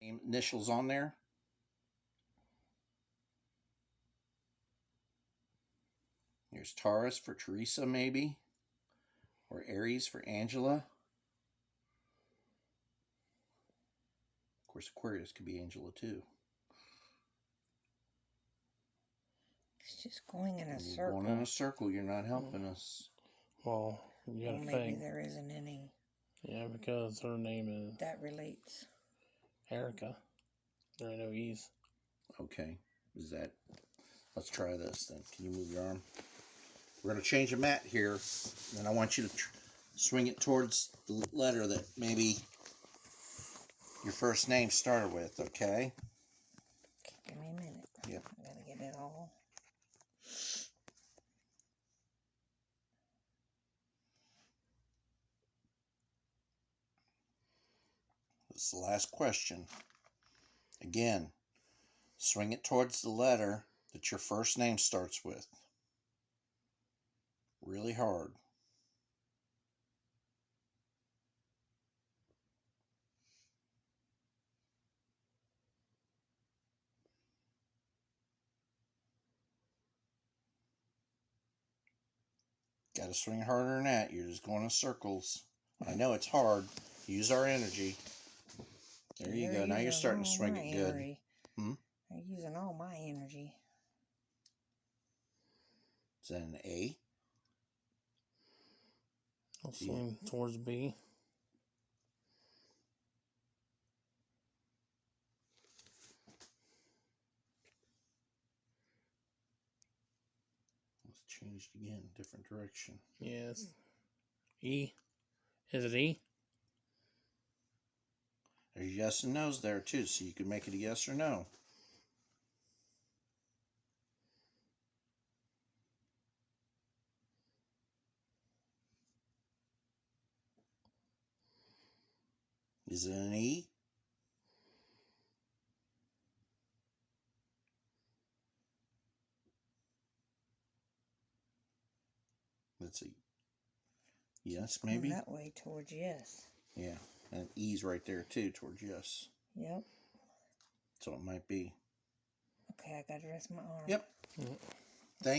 Initials on there. Here's Taurus for Teresa, maybe. Or Aries for Angela. Of course, Aquarius could be Angela too. It's just going in a You're circle. going in a circle. You're not helping us. Well, you gotta Maybe think. there isn't any Yeah, because her name is that relates. Erica. There ain't no E's. Okay. Is that... Let's try this then. Can you move your arm? We're going to change a mat here. And I want you to swing it towards the letter that maybe your first name started with, okay? Give me a minute. Yep. I gotta get it all. This is the last question. Again, swing it towards the letter that your first name starts with. Really hard. Got to swing harder than that. You're just going in circles. I know it's hard. Use our energy. There you go. Now you're starting to swing it good. They're using all my energy. Is that an A? I'll swing towards B. Let's change it again. Different direction. Yes. E. Is it E? There's yes and no's there too, so you can make it a yes or no. Is it an E? Let's see. Yes, maybe? That way towards yes. Yeah, and E's right there too towards yes. Yep. So it might be. Okay, I gotta rest my arm. Yep. Thank